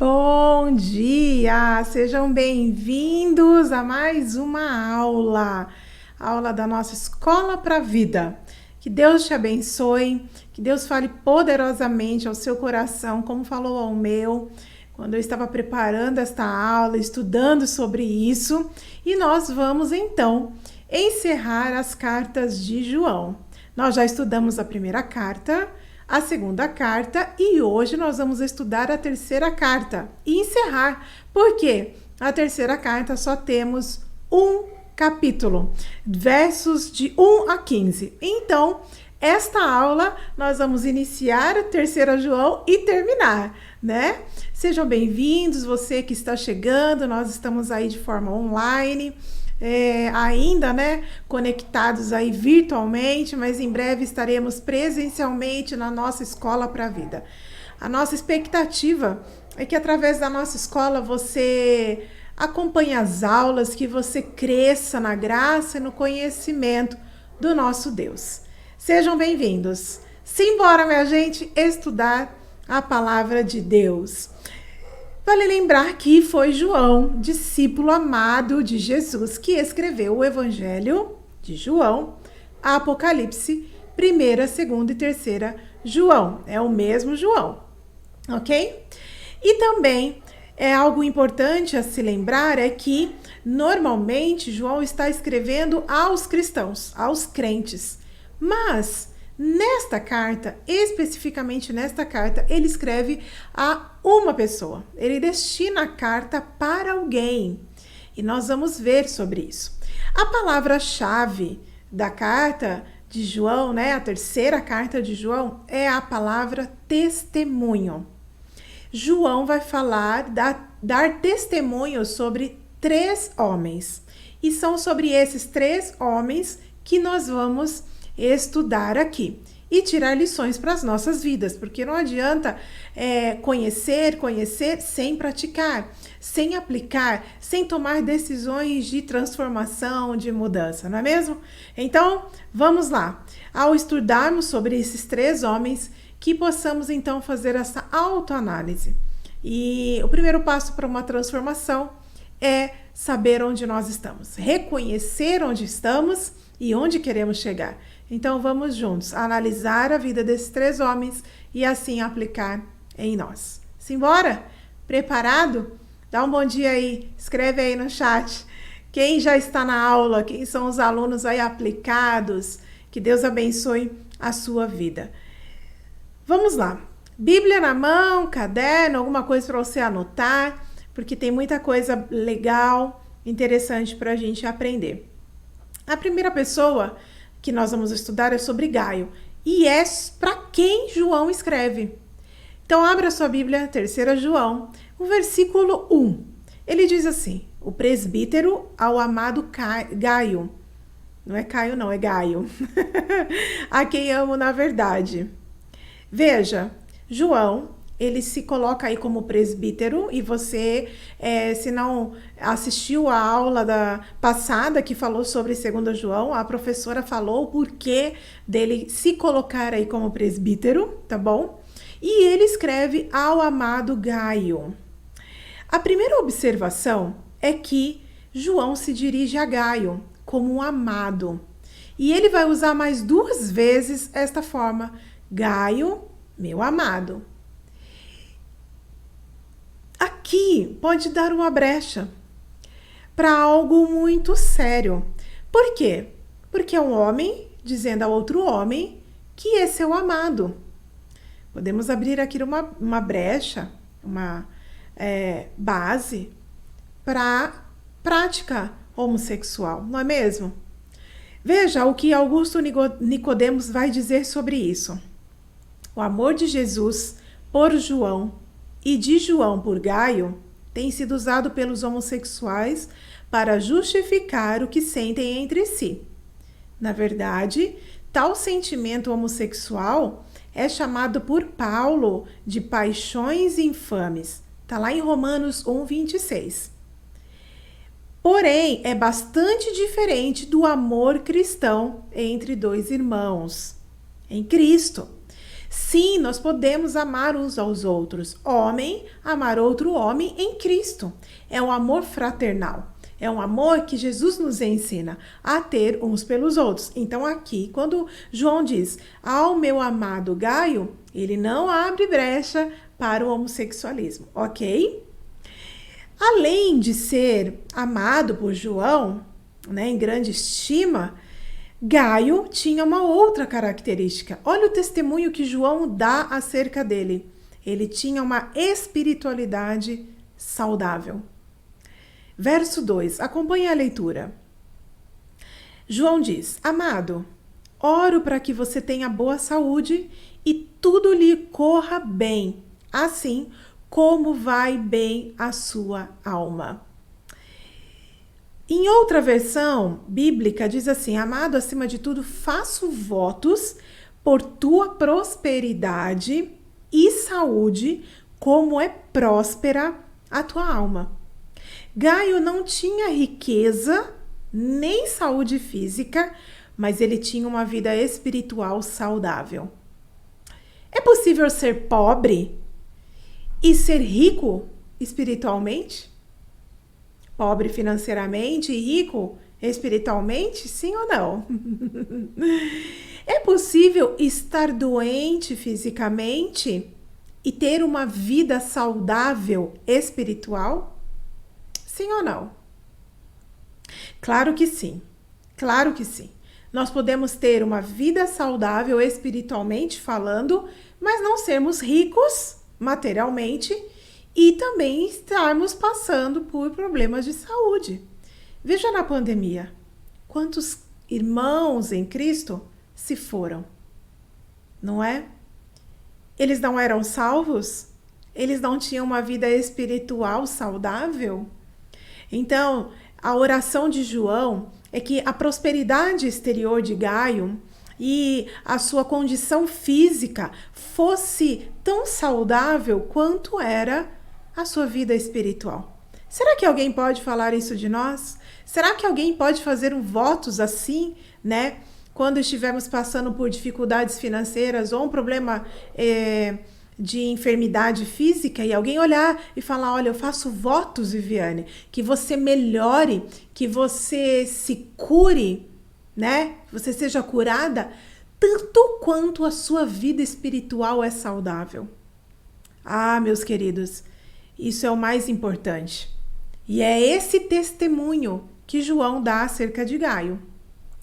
Bom dia! Sejam bem-vindos a mais uma aula da nossa Escola para a Vida. Que Deus te abençoe, que Deus fale poderosamente ao seu coração, como falou ao meu, quando eu estava preparando esta aula, estudando sobre isso. E nós vamos então encerrar as cartas de João. Nós já estudamos a primeira carta, a segunda carta e hoje nós vamos estudar a terceira carta e encerrar, porque a terceira carta só temos um capítulo, versos de 1 a 15. Então, esta aula nós vamos iniciar a terceira João e terminar, né? Sejam bem-vindos, você que está chegando, nós estamos aí de forma online, ainda, né, conectados aí virtualmente, mas em breve estaremos presencialmente na nossa Escola para a Vida. A nossa expectativa é que através da nossa escola você acompanhe as aulas, que você cresça na graça e no conhecimento do nosso Deus. Sejam bem-vindos. Simbora, minha gente, estudar a palavra de Deus. Vale lembrar que foi João, discípulo amado de Jesus, que escreveu o Evangelho de João, Apocalipse, 1ª, 2ª e 3ª João. É o mesmo João, ok? E também algo importante a se lembrar é que normalmente João está escrevendo aos cristãos, aos crentes, mas nesta carta, especificamente nesta carta, ele escreve a uma pessoa. Ele destina a carta para alguém. E nós vamos ver sobre isso. A palavra-chave da carta de João, né, a terceira carta de João, é a palavra testemunho. João vai falar, dar testemunho sobre 3 homens. E são sobre esses 3 homens que nós vamos estudar aqui e tirar lições para as nossas vidas, porque não adianta conhecer sem praticar, sem aplicar, sem tomar decisões de transformação, de mudança, não é mesmo? Então, vamos lá. Ao estudarmos sobre esses 3 homens, que possamos então fazer essa autoanálise. E o primeiro passo para uma transformação é saber onde nós estamos, reconhecer onde estamos e onde queremos chegar. Então, vamos juntos analisar a vida desses 3 homens e assim aplicar em nós. Simbora? Preparado? Dá um bom dia aí, escreve aí no chat. Quem já está na aula, quem são os alunos aí aplicados, que Deus abençoe a sua vida. Vamos lá. Bíblia na mão, caderno, alguma coisa para você anotar, porque tem muita coisa legal, interessante para a gente aprender. A primeira pessoa que nós vamos estudar é sobre Gaio, e é para quem João escreve. Então, abra sua Bíblia, 3ª João, o versículo 1. Ele diz assim: o presbítero ao amado Gaio. Não é Caio, não, é Gaio. A quem amo na verdade. Veja, João, ele se coloca aí como presbítero, e você, se não assistiu a aula passada que falou sobre 2 João, a professora falou o porquê dele se colocar aí como presbítero, tá bom? E ele escreve ao amado Gaio. A primeira observação é que João se dirige a Gaio como um amado. E ele vai usar mais 2 vezes esta forma: Gaio, meu amado. Aqui pode dar uma brecha para algo muito sério. Por quê? Porque é um homem dizendo a outro homem que é seu amado. Podemos abrir aqui uma brecha, uma base para prática homossexual, não é mesmo? Veja o que Augusto Nicodemos vai dizer sobre isso. O amor de Jesus por João e de João por Gaio tem sido usado pelos homossexuais para justificar o que sentem entre si. Na verdade, tal sentimento homossexual é chamado por Paulo de paixões infames. Está lá em Romanos 1:26. Porém, é bastante diferente do amor cristão entre 2 irmãos em Cristo. Sim, nós podemos amar uns aos outros. Homem, amar outro homem em Cristo. É um amor fraternal. É um amor que Jesus nos ensina a ter uns pelos outros. Então, aqui, quando João diz ao meu amado Gaio, ele não abre brecha para o homossexualismo, ok? Além de ser amado por João, né, em grande estima, Gaio tinha uma outra característica. Olha o testemunho que João dá acerca dele. Ele tinha uma espiritualidade saudável. Verso 2, acompanhe a leitura. João diz: Amado, oro para que você tenha boa saúde e tudo lhe corra bem, assim como vai bem a sua alma. Em outra versão bíblica diz assim: Amado, acima de tudo, faço votos por tua prosperidade e saúde, como é próspera a tua alma. Gaio não tinha riqueza nem saúde física, mas ele tinha uma vida espiritual saudável. É possível ser pobre e ser rico espiritualmente? Pobre financeiramente e rico espiritualmente? Sim ou não? É possível estar doente fisicamente e ter uma vida saudável espiritual? Sim ou não? Claro que sim. Claro que sim. Nós podemos ter uma vida saudável espiritualmente falando, mas não sermos ricos materialmente e também estarmos passando por problemas de saúde. Veja na pandemia, quantos irmãos em Cristo se foram, não é? Eles não eram salvos? Eles não tinham uma vida espiritual saudável? Então, a oração de João é que a prosperidade exterior de Gaio e a sua condição física fosse tão saudável quanto era a sua vida espiritual. Será que alguém pode falar isso de nós? Será que alguém pode fazer votos assim, né? Quando estivermos passando por dificuldades financeiras ou um problema de enfermidade física e alguém olhar e falar: olha, eu faço votos, Viviane, que você melhore, que você se cure, né? Você seja curada, tanto quanto a sua vida espiritual é saudável. Ah, meus queridos, isso é o mais importante. E é esse testemunho que João dá acerca de Gaio.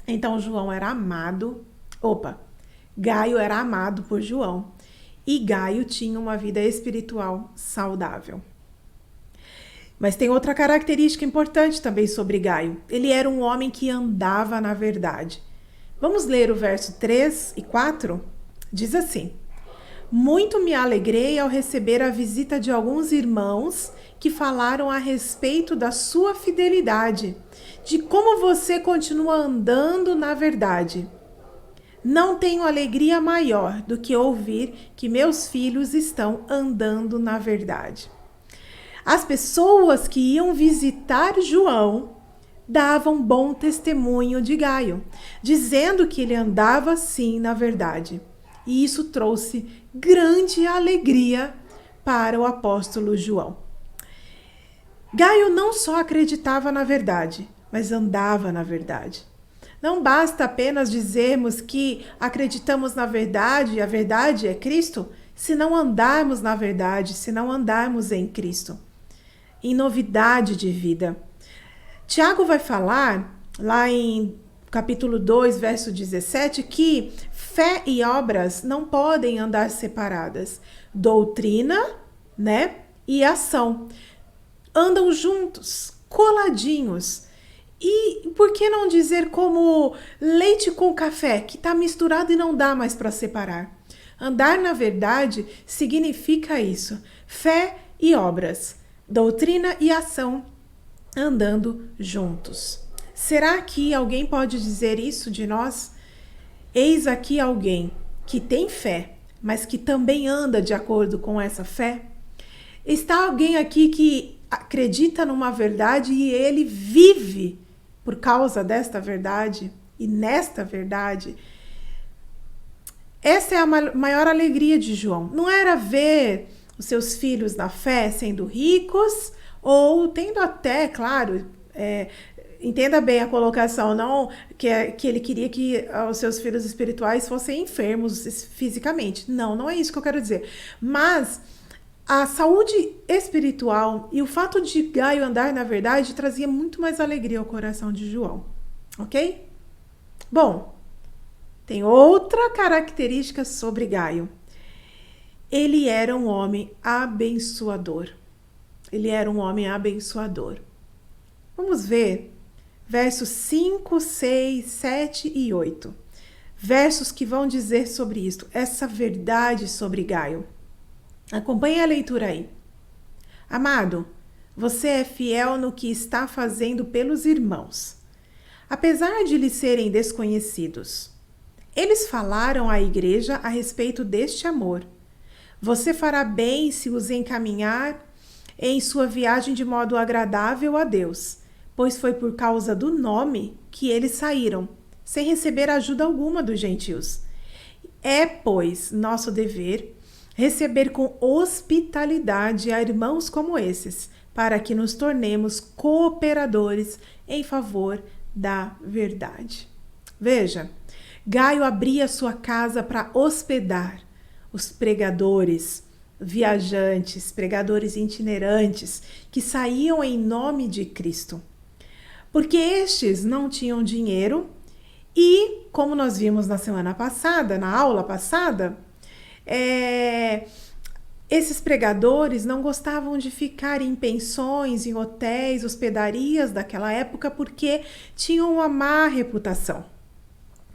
Então, João era amado. Gaio era amado por João. E Gaio tinha uma vida espiritual saudável. Mas tem outra característica importante também sobre Gaio. Ele era um homem que andava na verdade. Vamos ler o verso 3 e 4? Diz assim: Muito me alegrei ao receber a visita de alguns irmãos que falaram a respeito da sua fidelidade, de como você continua andando na verdade. Não tenho alegria maior do que ouvir que meus filhos estão andando na verdade. As pessoas que iam visitar João davam bom testemunho de Gaio, dizendo que ele andava sim na verdade. E isso trouxe grande alegria para o apóstolo João. Gaio não só acreditava na verdade, mas andava na verdade. Não basta apenas dizermos que acreditamos na verdade e a verdade é Cristo, se não andarmos na verdade, se não andarmos em Cristo, em novidade de vida. Tiago vai falar, lá em capítulo 2, verso 17, que fé e obras não podem andar separadas. Doutrina, né, e ação andam juntos, coladinhos. E por que não dizer como leite com café, que está misturado e não dá mais para separar? Andar na verdade significa isso, fé e obras, doutrina e ação andando juntos. Será que alguém pode dizer isso de nós? Eis aqui alguém que tem fé, mas que também anda de acordo com essa fé? Está alguém aqui que acredita numa verdade e ele vive por causa desta verdade e nesta verdade? Essa é a maior alegria de João. Não era ver os seus filhos na fé sendo ricos ou tendo até, claro, entenda bem a colocação, não que ele queria que os seus filhos espirituais fossem enfermos fisicamente. Não, não é isso que eu quero dizer. Mas a saúde espiritual e o fato de Gaio andar na verdade trazia muito mais alegria ao coração de João, ok? Bom, tem outra característica sobre Gaio. Ele era um homem abençoador. Ele era um homem abençoador. Vamos ver versos 5, 6, 7 e 8. Versos que vão dizer sobre isto, essa verdade sobre Gaio. Acompanhe a leitura aí. Amado, você é fiel no que está fazendo pelos irmãos, apesar de lhes serem desconhecidos. Eles falaram à igreja a respeito deste amor. Você fará bem se os encaminhar em sua viagem de modo agradável a Deus, pois foi por causa do nome que eles saíram, sem receber ajuda alguma dos gentios. É, pois, nosso dever receber com hospitalidade a irmãos como esses, para que nos tornemos cooperadores em favor da verdade. Veja, Gaio abria sua casa para hospedar os pregadores, viajantes, pregadores itinerantes que saíam em nome de Cristo. Porque estes não tinham dinheiro e, como nós vimos na semana passada, na aula passada, esses pregadores não gostavam de ficar em pensões, em hotéis, hospedarias daquela época porque tinham uma má reputação.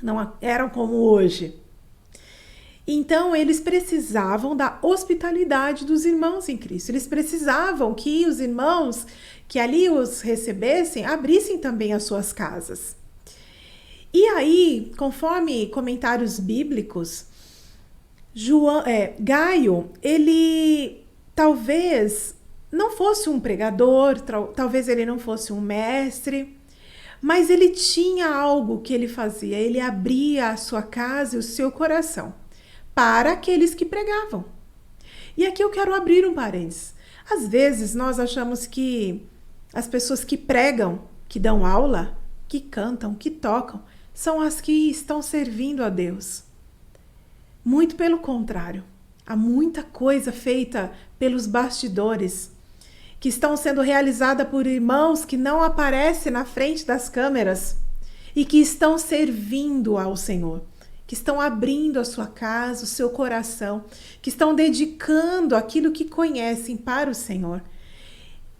Não eram como hoje. Então, eles precisavam da hospitalidade dos irmãos em Cristo. Eles precisavam que os irmãos que ali os recebessem, abrissem também as suas casas. E aí, conforme comentários bíblicos, Gaio, ele talvez não fosse um pregador, talvez ele não fosse um mestre, mas ele tinha algo que ele fazia. Ele abria a sua casa e o seu coração para aqueles que pregavam. E aqui eu quero abrir um parênteses. Às vezes nós achamos que as pessoas que pregam, que dão aula, que cantam, que tocam, são as que estão servindo a Deus. Muito pelo contrário. Há muita coisa feita pelos bastidores, que estão sendo realizada por irmãos que não aparecem na frente das câmeras e que estão servindo ao Senhor, que estão abrindo a sua casa, o seu coração, que estão dedicando aquilo que conhecem para o Senhor,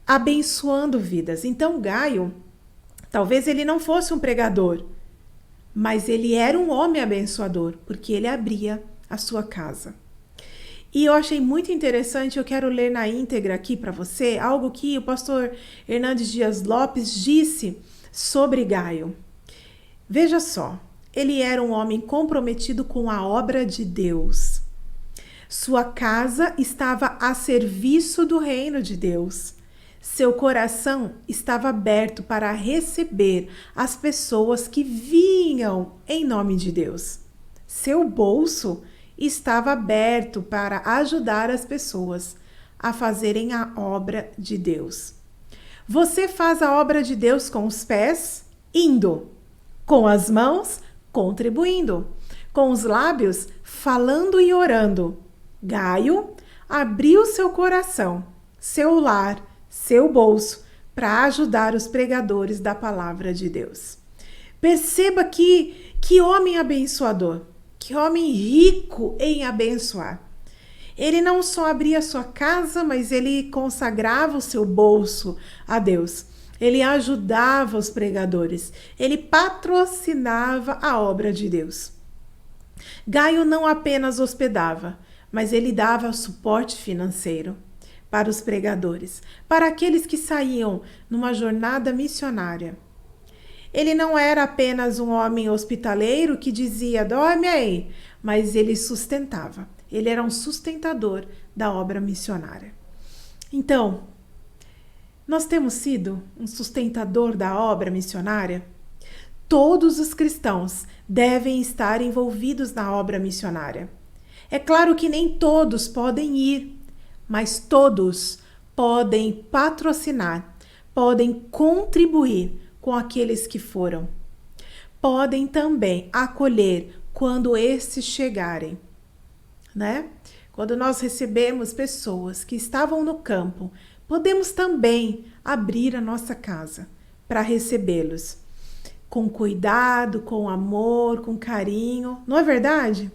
abençoando vidas. Então, Gaio, talvez ele não fosse um pregador, mas ele era um homem abençoador, porque ele abria a sua casa. E eu achei muito interessante, eu quero ler na íntegra aqui para você, algo que o pastor Hernandes Dias Lopes disse sobre Gaio. Veja só, ele era um homem comprometido com a obra de Deus. Sua casa estava a serviço do reino de Deus. Seu coração estava aberto para receber as pessoas que vinham em nome de Deus. Seu bolso estava aberto para ajudar as pessoas a fazerem a obra de Deus. Você faz a obra de Deus com os pés, indo, com as mãos, contribuindo, com os lábios, falando e orando. Gaio abriu seu coração, seu lar, seu bolso, para ajudar os pregadores da palavra de Deus. Perceba que homem abençoador. Que homem rico em abençoar. Ele não só abria sua casa, mas ele consagrava o seu bolso a Deus. Ele ajudava os pregadores. Ele patrocinava a obra de Deus. Gaio não apenas hospedava, mas ele dava suporte financeiro para os pregadores, para aqueles que saíam numa jornada missionária. Ele não era apenas um homem hospitaleiro que dizia, dorme aí, mas ele sustentava. Ele era um sustentador da obra missionária. Então, nós temos sido um sustentador da obra missionária? Todos os cristãos devem estar envolvidos na obra missionária. É claro que nem todos podem ir, mas todos podem patrocinar, podem contribuir com aqueles que foram. Podem também acolher quando estes chegarem, né? Quando nós recebemos pessoas que estavam no campo, podemos também abrir a nossa casa para recebê-los com cuidado, com amor, com carinho, não é verdade?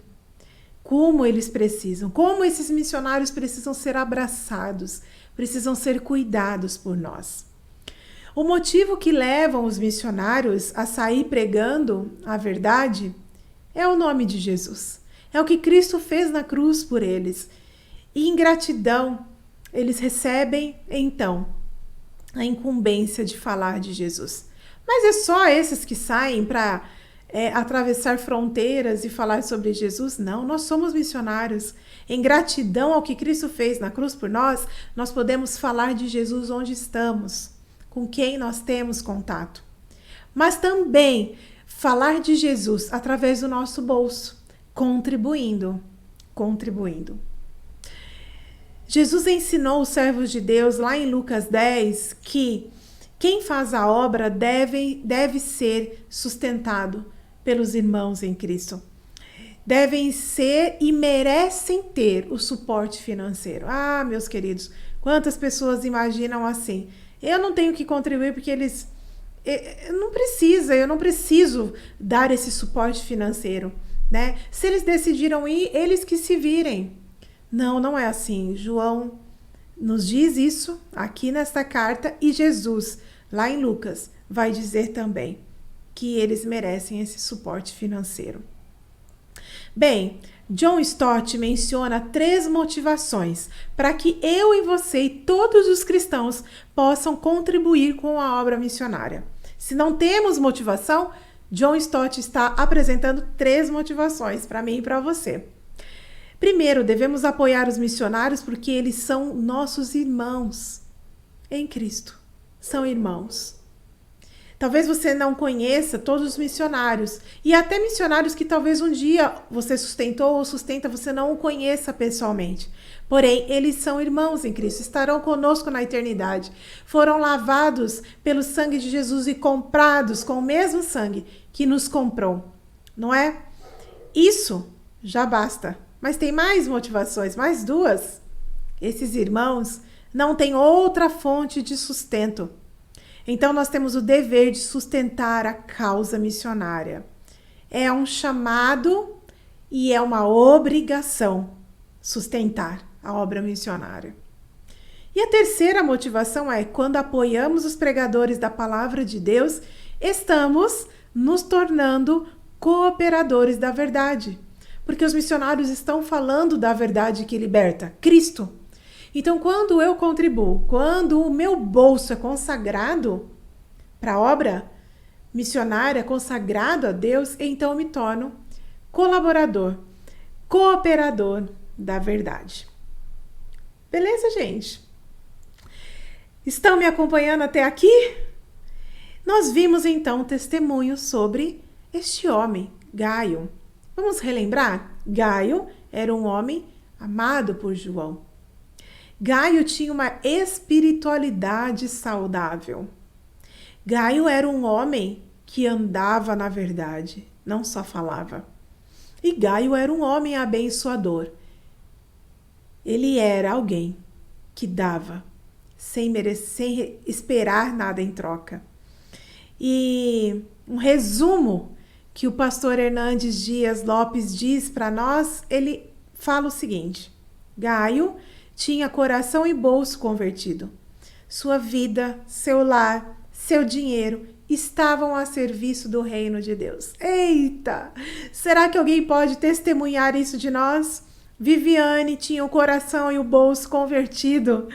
Como eles precisam, como esses missionários precisam ser abraçados, precisam ser cuidados por nós. O motivo que levam os missionários a sair pregando a verdade é o nome de Jesus. É o que Cristo fez na cruz por eles. E em gratidão, eles recebem, então, a incumbência de falar de Jesus. Mas é só esses que saem para atravessar fronteiras e falar sobre Jesus? Não, nós somos missionários. Em gratidão ao que Cristo fez na cruz por nós, nós podemos falar de Jesus onde estamos, com quem nós temos contato. Mas também falar de Jesus através do nosso bolso, contribuindo. Jesus ensinou os servos de Deus lá em Lucas 10 que quem faz a obra deve ser sustentado pelos irmãos em Cristo. Devem ser e merecem ter o suporte financeiro. Ah, meus queridos, quantas pessoas imaginam assim? Eu não tenho que contribuir porque eles... eu não preciso dar esse suporte financeiro, né? Se eles decidiram ir, eles que se virem. Não, não é assim. João nos diz isso aqui nesta carta e Jesus, lá em Lucas, vai dizer também que eles merecem esse suporte financeiro. Bem, John Stott menciona 3 motivações para que eu e você e todos os cristãos possam contribuir com a obra missionária. Se não temos motivação, John Stott está apresentando 3 motivações para mim e para você. Primeiro, devemos apoiar os missionários porque eles são nossos irmãos em Cristo. São irmãos. Talvez você não conheça todos os missionários e até missionários que talvez um dia você sustentou ou sustenta, você não o conheça pessoalmente. Porém, eles são irmãos em Cristo, estarão conosco na eternidade. Foram lavados pelo sangue de Jesus e comprados com o mesmo sangue que nos comprou. Não é? Isso já basta. Mas tem mais motivações, mais 2. Esses irmãos não têm outra fonte de sustento. Então, nós temos o dever de sustentar a causa missionária. É um chamado e é uma obrigação sustentar a obra missionária. E a terceira motivação é, quando apoiamos os pregadores da palavra de Deus, estamos nos tornando cooperadores da verdade. Porque os missionários estão falando da verdade que liberta, Cristo. Então, quando eu contribuo, quando o meu bolso é consagrado para a obra missionária, consagrado a Deus, então eu me torno colaborador, cooperador da verdade. Beleza, gente? Estão me acompanhando até aqui? Nós vimos então testemunhos sobre este homem, Gaio. Vamos relembrar? Gaio era um homem amado por João. Gaio tinha uma espiritualidade saudável. Gaio era um homem que andava na verdade, não só falava. E Gaio era um homem abençoador. Ele era alguém que dava, sem merecer, sem esperar nada em troca. E um resumo que o pastor Hernandes Dias Lopes diz para nós, ele fala o seguinte: Gaio tinha coração e bolso convertido. Sua vida, seu lar, seu dinheiro estavam a serviço do reino de Deus. Eita! Será que alguém pode testemunhar isso de nós? Viviane tinha o coração e o bolso convertido.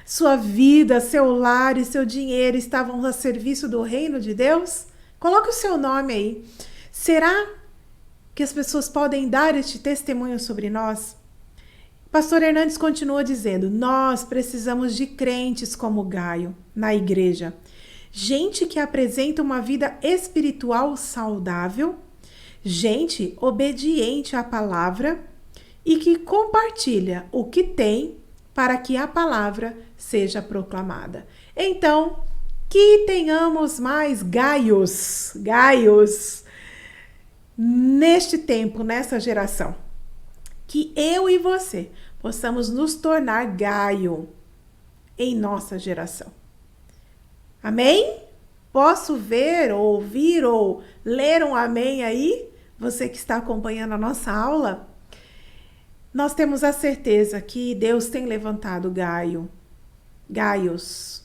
Sua vida, seu lar e seu dinheiro estavam a serviço do reino de Deus? Coloque o seu nome aí. Será que as pessoas podem dar este testemunho sobre nós? Pastor Hernandes continua dizendo: nós precisamos de crentes como Gaio na igreja. gente que apresenta uma vida espiritual saudável, gente obediente à palavra e que compartilha o que tem para que a palavra seja proclamada. Então, que tenhamos mais Gaios neste tempo, nessa geração. Que eu e você possamos nos tornar Gaio em nossa geração. Amém? Posso ver, ouvir ou ler um amém aí? Você que está acompanhando a nossa aula? Nós temos a certeza que Deus tem levantado Gaios,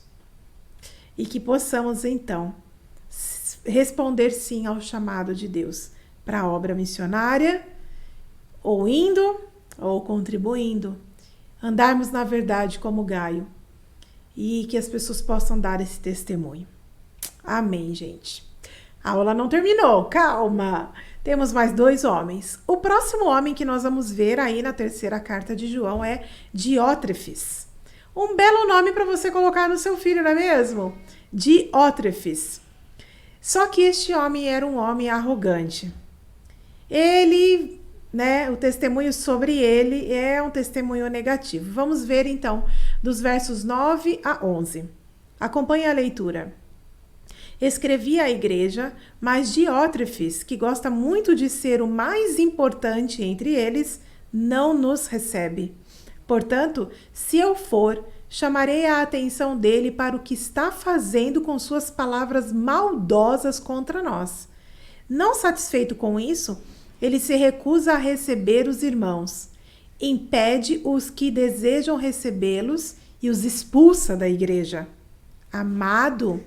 e que possamos então responder sim ao chamado de Deus para a obra missionária, ou indo ou contribuindo, andarmos na verdade como Gaio, e que as pessoas possam dar esse testemunho. Amém, gente. A aula não terminou, calma! Temos mais 2 homens. O próximo homem que nós vamos ver aí na terceira carta de João é Diótrefes. Um belo nome para você colocar no seu filho, não é mesmo? Diótrefes. Só que este homem era um homem arrogante. Ele, o testemunho sobre ele é um testemunho negativo. Vamos ver então dos versos 9 a 11. Acompanhe a leitura. Escrevi à igreja, mas Diótrefes, que gosta muito de ser o mais importante entre eles, não nos recebe. Portanto, se eu for, chamarei a atenção dele para o que está fazendo com suas palavras maldosas contra nós. Não satisfeito com isso, ele se recusa a receber os irmãos, impede os que desejam recebê-los e os expulsa da igreja. Amado,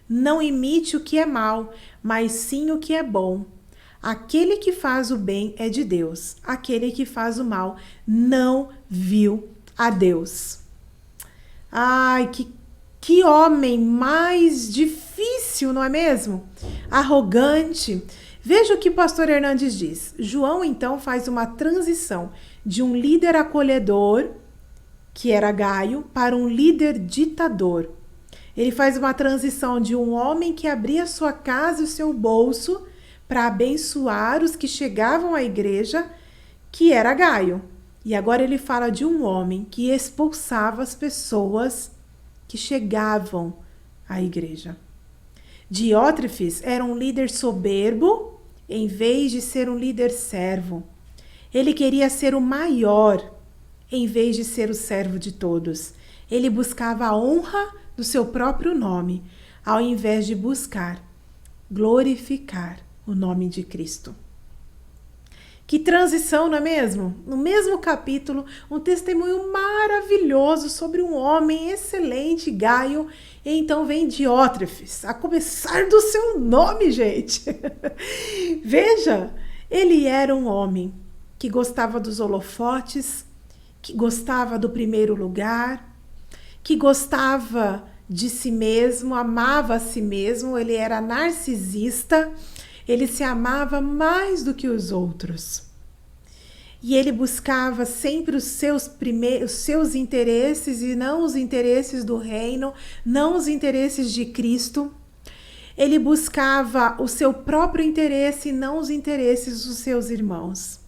não imite o que é mal, mas sim o que é bom. Aquele que faz o bem é de Deus. Aquele que faz o mal não viu a Deus. Ai, que homem mais difícil, não é mesmo? Arrogante. Veja o que o pastor Hernandes diz. João, então, faz uma transição de um líder acolhedor, que era Gaio, para um líder ditador. Ele faz uma transição de um homem que abria sua casa e o seu bolso para abençoar os que chegavam à igreja, que era Gaio. E agora ele fala de um homem que expulsava as pessoas que chegavam à igreja. Diótrefes era um líder soberbo, em vez de ser um líder servo. Ele queria ser o maior, em vez de ser o servo de todos. Ele buscava a honra do seu próprio nome, ao invés de buscar glorificar o nome de Cristo. Que transição, não é mesmo? No mesmo capítulo, um testemunho maravilhoso sobre um homem excelente, Gaio, e então vem Diótrefes, a começar do seu nome, gente. Veja, ele era um homem que gostava dos holofotes, que gostava do primeiro lugar, que gostava de si mesmo, amava a si mesmo, ele era narcisista, ele se amava mais do que os outros. E ele buscava sempre os seus interesses e não os interesses do reino, não os interesses de Cristo. Ele buscava o seu próprio interesse e não os interesses dos seus irmãos.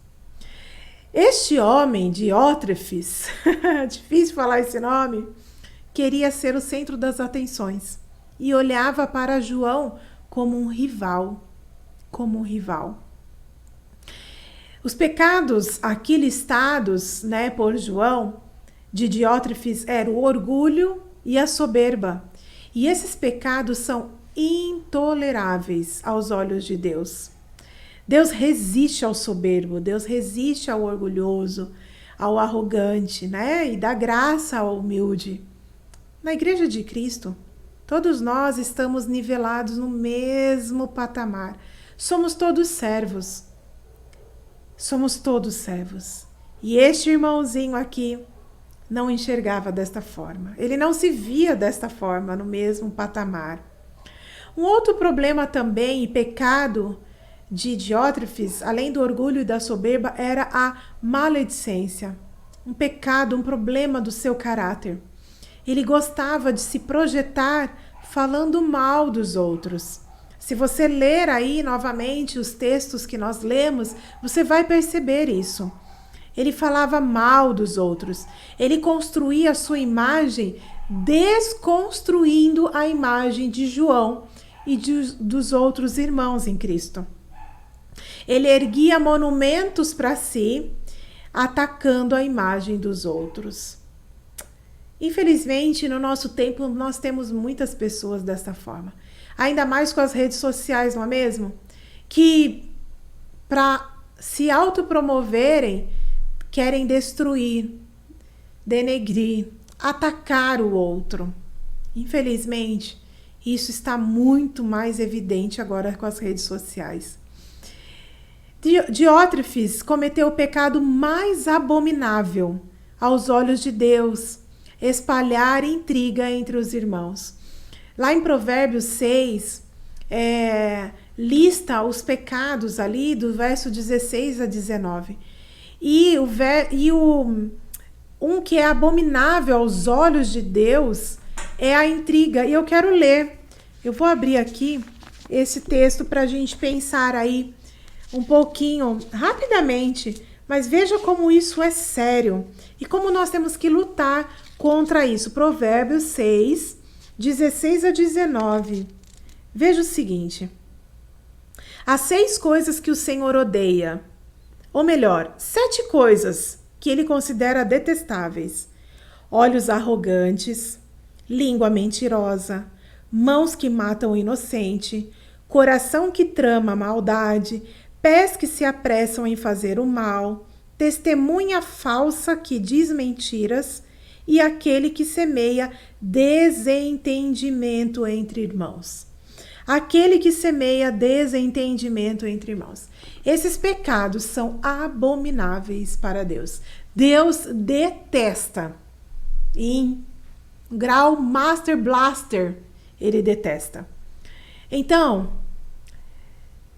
Este homem, Diótrefes, difícil falar esse nome, queria ser o centro das atenções e olhava para João como um rival. Os pecados aqui listados, por João, de Diótrefes, eram o orgulho e a soberba. E esses pecados são intoleráveis aos olhos de Deus. Deus resiste ao soberbo, Deus resiste ao orgulhoso, ao arrogante, e dá graça ao humilde. Na Igreja de Cristo, todos nós estamos nivelados no mesmo patamar. Somos todos servos. E este irmãozinho aqui não enxergava desta forma. Ele não se via desta forma, no mesmo patamar. Um outro problema também e pecado de Diótrefes, além do orgulho e da soberba, era a maledicência. Um pecado, um problema do seu caráter. Ele gostava de se projetar falando mal dos outros. Se você ler aí novamente os textos que nós lemos, você vai perceber isso. Ele falava mal dos outros. Ele construía a sua imagem desconstruindo a imagem de João e dos outros irmãos em Cristo. Ele erguia monumentos para si, atacando a imagem dos outros. Infelizmente, no nosso tempo, nós temos muitas pessoas dessa forma. Ainda mais com as redes sociais, não é mesmo? Que, para se autopromoverem, querem destruir, denegrir, atacar o outro. Infelizmente, isso está muito mais evidente agora com as redes sociais. Diótrefes cometeu o pecado mais abominável aos olhos de Deus, espalhar intriga entre os irmãos. Lá em Provérbios 6, lista os pecados ali do verso 16 a 19. Um que é abominável aos olhos de Deus é a intriga. E eu quero ler. Eu vou abrir aqui esse texto para a gente pensar aí um pouquinho, rapidamente. Mas veja como isso é sério e como nós temos que lutar contra isso. Provérbios 6, 16 a 19. Veja o seguinte. Há 6 coisas que o Senhor odeia. Ou melhor, 7 coisas que ele considera detestáveis: olhos arrogantes, língua mentirosa, mãos que matam o inocente, coração que trama a maldade, pés que se apressam em fazer o mal, testemunha falsa que diz mentiras e aquele que semeia desentendimento entre irmãos. Aquele que semeia desentendimento entre irmãos. Esses pecados são abomináveis para Deus. Deus detesta. Em grau Master Blaster, ele detesta. Então,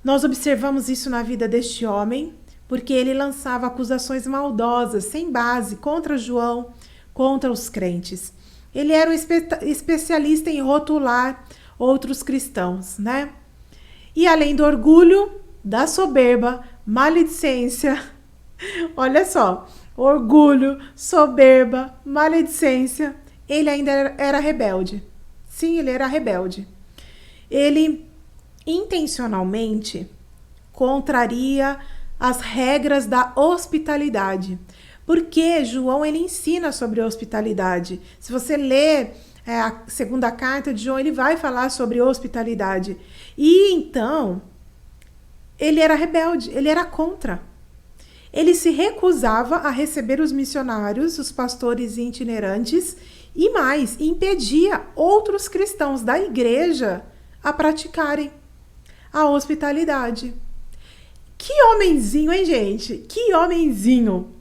nós observamos isso na vida deste homem, porque ele lançava acusações maldosas, sem base, contra João, contra os crentes. Ele era um especialista em rotular outros cristãos, né? E além do orgulho, da soberba, maledicência, olha só, orgulho, soberba, maledicência, ele ainda era rebelde. Sim, ele era rebelde. Ele intencionalmente contraria as regras da hospitalidade, porque João ele ensina sobre hospitalidade. Se você ler a segunda carta de João, ele vai falar sobre hospitalidade. E então, ele era rebelde, ele era contra. Ele se recusava a receber os missionários, os pastores itinerantes, e mais, impedia outros cristãos da igreja a praticarem a hospitalidade. Que homenzinho, hein, gente? Que homenzinho!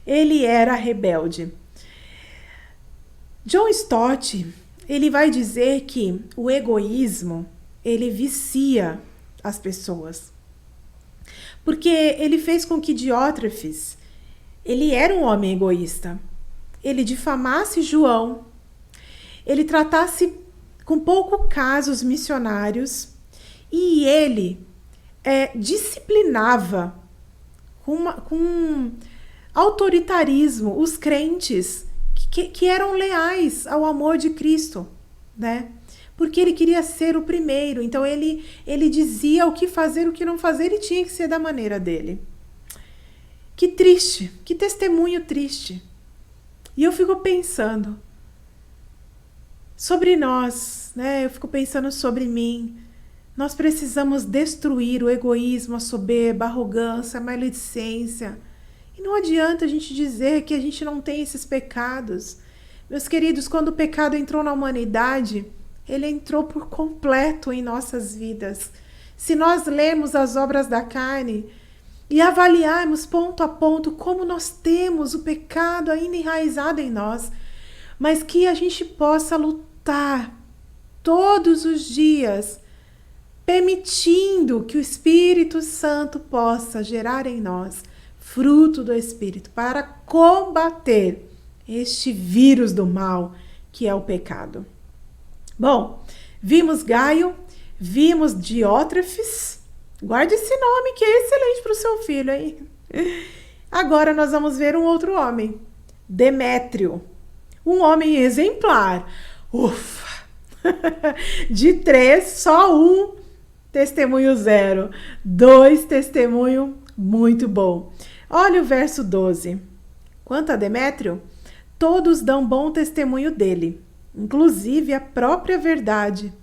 Ele era rebelde. John Stott, ele vai dizer que o egoísmo, ele vicia as pessoas. Porque ele fez com que Diótrefes, ele era um homem egoísta. Ele difamasse João, ele tratasse com pouco caso os missionários e ele disciplinava com autoritarismo os crentes que eram leais ao amor de Cristo, né? Porque ele queria ser o primeiro, então ele dizia o que fazer, o que não fazer, e tinha que ser da maneira dele. Que triste, que testemunho triste. E eu fico pensando sobre nós, né? Eu fico pensando sobre mim. Nós precisamos destruir o egoísmo, a soberba, a arrogância, a maledicência. E não adianta a gente dizer que a gente não tem esses pecados. Meus queridos, quando o pecado entrou na humanidade, ele entrou por completo em nossas vidas. Se nós lermos as obras da carne e avaliarmos ponto a ponto como nós temos o pecado ainda enraizado em nós, mas que a gente possa lutar todos os dias, permitindo que o Espírito Santo possa gerar em nós fruto do Espírito para combater este vírus do mal que é o pecado. Bom, Vimos Gaio, vimos Diótrefes. Guarde esse nome que é excelente para o seu filho, hein? Agora nós vamos ver um outro homem, Demétrio. Um homem exemplar. Ufa! De 3, só um testemunho 0. 2 testemunho muito bom. Olha o verso 12. Quanto a Demétrio, todos dão bom testemunho dele, inclusive a própria verdade.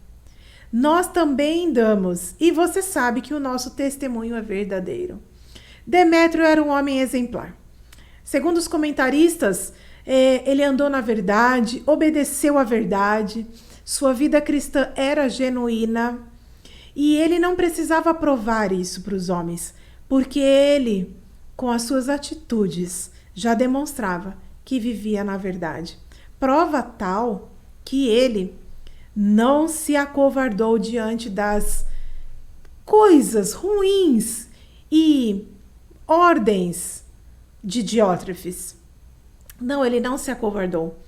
Nós também damos, e você sabe que o nosso testemunho é verdadeiro. Demétrio era um homem exemplar. Segundo os comentaristas, ele andou na verdade, obedeceu à verdade, sua vida cristã era genuína e ele não precisava provar isso para os homens, porque ele, com as suas atitudes, já demonstrava que vivia na verdade. Prova tal que ele não se acovardou diante das coisas ruins e ordens de Diótrefes. Não, ele não se acovardou.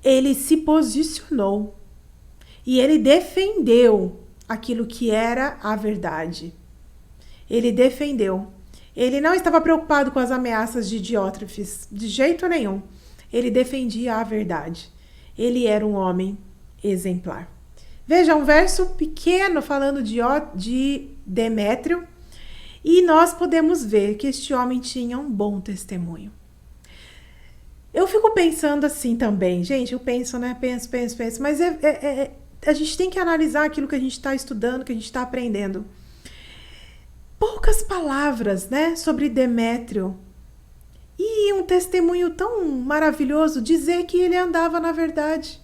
Ele se posicionou e ele defendeu aquilo que era a verdade. Ele defendeu. Ele não estava preocupado com as ameaças de Diótrefes, de jeito nenhum. Ele defendia a verdade. Ele era um homem exemplar. Veja, um verso pequeno falando de Demétrio, e nós podemos ver que este homem tinha um bom testemunho. Eu fico pensando assim também, gente, eu penso, né? Penso, mas a gente tem que analisar aquilo que a gente está estudando, que a gente está aprendendo. Poucas palavras, né, sobre Demétrio. E um testemunho tão maravilhoso, dizer que ele andava na verdade.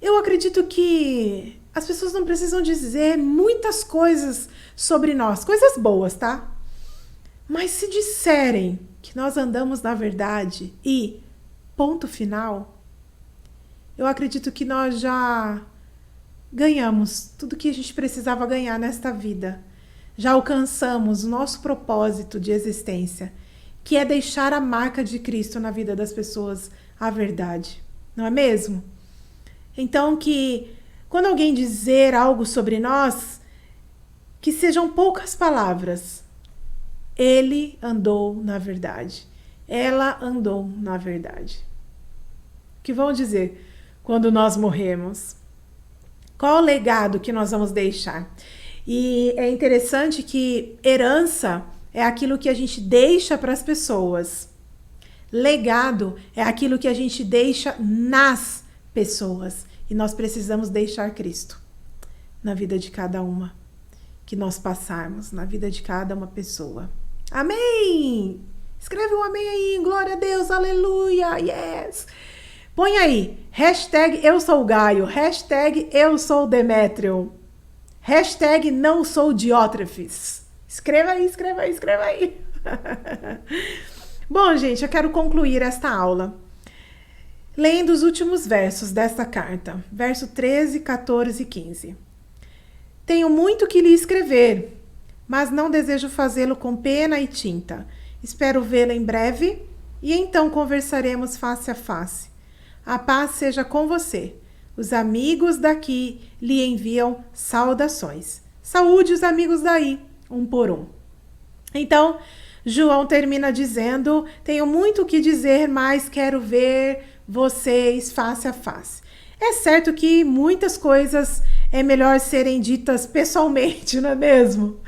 Eu acredito que as pessoas não precisam dizer muitas coisas sobre nós, coisas boas, tá? Mas se disserem que nós andamos na verdade e ponto final, eu acredito que nós já ganhamos tudo que a gente precisava ganhar nesta vida. Já alcançamos o nosso propósito de existência, que é deixar a marca de Cristo na vida das pessoas, a verdade. Não é mesmo? Então, que quando alguém dizer algo sobre nós, que sejam poucas palavras. Ele andou na verdade. Ela andou na verdade. O que vão dizer quando nós morremos? Qual o legado que nós vamos deixar? E é interessante que herança é aquilo que a gente deixa para as pessoas. Legado é aquilo que a gente deixa nas pessoas. E nós precisamos deixar Cristo na vida de cada uma que nós passarmos, na vida de cada uma pessoa. Amém! Escreve um amém aí, glória a Deus, aleluia, yes! Põe aí, hashtag eu sou Gaio, hashtag eu sou Demétrio, hashtag não sou Diótrefes. Escreva aí, escreva aí, escreva aí. Bom, gente, eu quero concluir esta aula lendo os últimos versos desta carta, verso 13, 14 e 15. Tenho muito que lhe escrever, mas não desejo fazê-lo com pena e tinta. Espero vê-lo em breve e então conversaremos face a face. A paz seja com você. Os amigos daqui lhe enviam saudações. Saúde os amigos daí, um por um. Então, João termina dizendo, tenho muito o que dizer, mas quero ver vocês face a face. É certo que muitas coisas é melhor serem ditas pessoalmente, não é mesmo?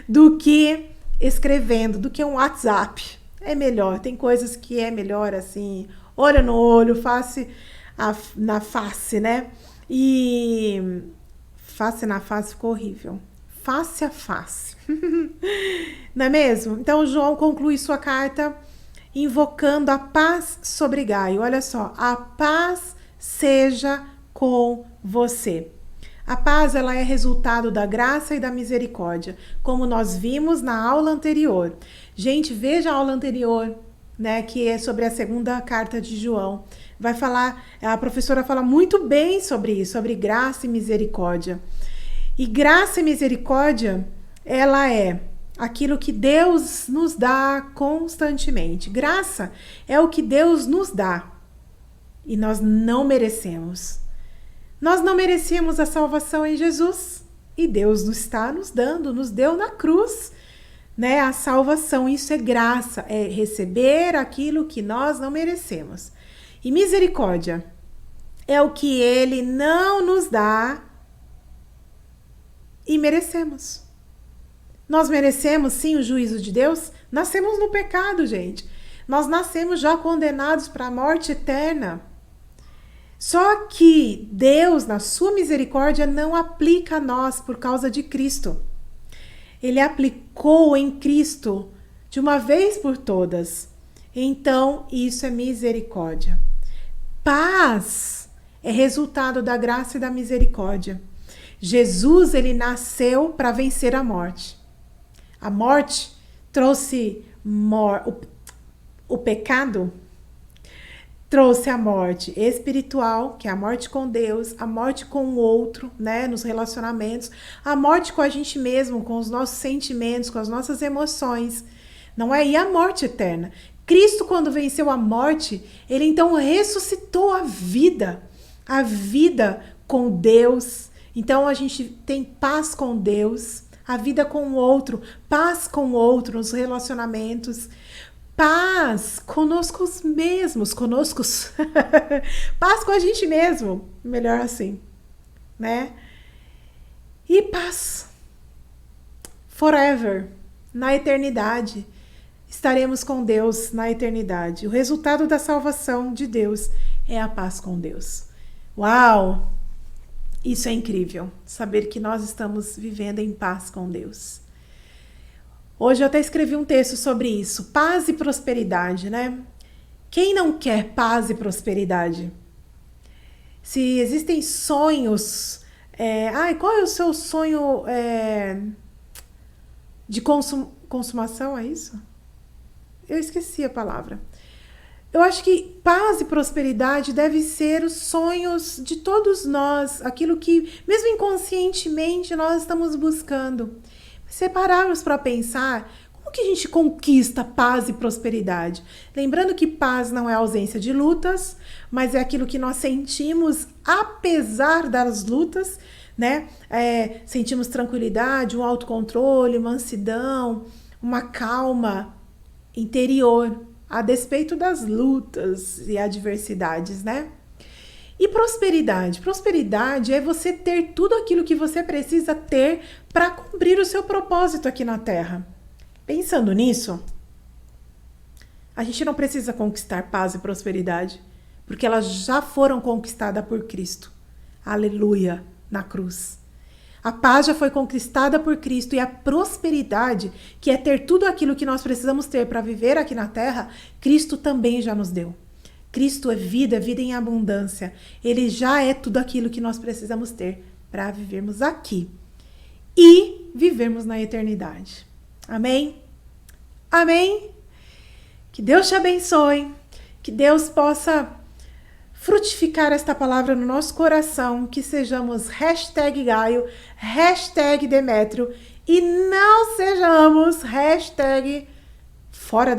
Do que escrevendo, do que um WhatsApp. É melhor, tem coisas que é melhor assim, olho no olho, face na face, né? E face na face ficou horrível. Face a face. Não é mesmo? Então, João conclui sua carta invocando a paz sobre Gaio. Olha só, a paz seja com você. A paz, ela é resultado da graça e da misericórdia, como nós vimos na aula anterior. Gente, veja a aula anterior, né, que é sobre a segunda carta de João. Vai falar, a professora fala muito bem sobre isso, sobre graça e misericórdia. E graça e misericórdia, ela é aquilo que Deus nos dá constantemente. Graça é o que Deus nos dá e nós não merecemos. Nós não merecíamos a salvação em Jesus e Deus nos deu na cruz, né, a salvação. Isso é graça, é receber aquilo que nós não merecemos. E misericórdia é o que ele não nos dá e merecemos. Nós merecemos sim o juízo de Deus? Nascemos no pecado, gente. Nós nascemos já condenados para a morte eterna. Só que Deus, na sua misericórdia, não aplica a nós por causa de Cristo. Ele aplicou em Cristo de uma vez por todas. Então, isso é misericórdia. Paz é resultado da graça e da misericórdia. Jesus, ele nasceu para vencer a morte. A morte trouxe o pecado, trouxe a morte espiritual, que é a morte com Deus, a morte com o outro, né, nos relacionamentos, a morte com a gente mesmo, com os nossos sentimentos, com as nossas emoções, não é? E a morte eterna. Cristo, quando venceu a morte, ele então ressuscitou a vida com Deus. Então a gente tem paz com Deus, a vida com o outro, paz com o outro nos relacionamentos, paz conosco mesmos, paz com a gente mesmo, melhor assim, né? E paz forever, na eternidade. Estaremos com Deus na eternidade. O resultado da salvação de Deus é a paz com Deus. Uau! Isso é incrível, saber que nós estamos vivendo em paz com Deus. Hoje eu até escrevi um texto sobre isso, paz e prosperidade, né? Quem não quer paz e prosperidade? Se existem sonhos... qual é o seu sonho de consumação, é isso? Eu esqueci a palavra. Eu acho que paz e prosperidade devem ser os sonhos de todos nós, aquilo que, mesmo inconscientemente, nós estamos buscando. Separarmos para pensar como que a gente conquista paz e prosperidade. Lembrando que paz não é ausência de lutas, mas é aquilo que nós sentimos apesar das lutas, né? Sentimos tranquilidade, um autocontrole, mansidão, uma calma interior, a despeito das lutas e adversidades, né? E prosperidade? Prosperidade é você ter tudo aquilo que você precisa ter para cumprir o seu propósito aqui na Terra. Pensando nisso, a gente não precisa conquistar paz e prosperidade, porque elas já foram conquistadas por Cristo. Aleluia, na cruz. A paz já foi conquistada por Cristo e a prosperidade, que é ter tudo aquilo que nós precisamos ter para viver aqui na Terra, Cristo também já nos deu. Cristo é vida em abundância. Ele já é tudo aquilo que nós precisamos ter para vivermos aqui e vivermos na eternidade. Amém? Amém? Que Deus te abençoe, que Deus possa frutificar esta palavra no nosso coração, que sejamos #Gaio, #Demétrio e não sejamos #fora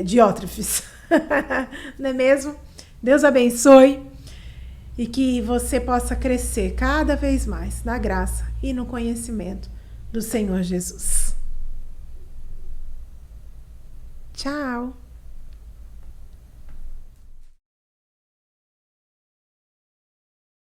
Diótrefes. Não é mesmo? Deus abençoe e que você possa crescer cada vez mais na graça e no conhecimento do Senhor Jesus. Tchau!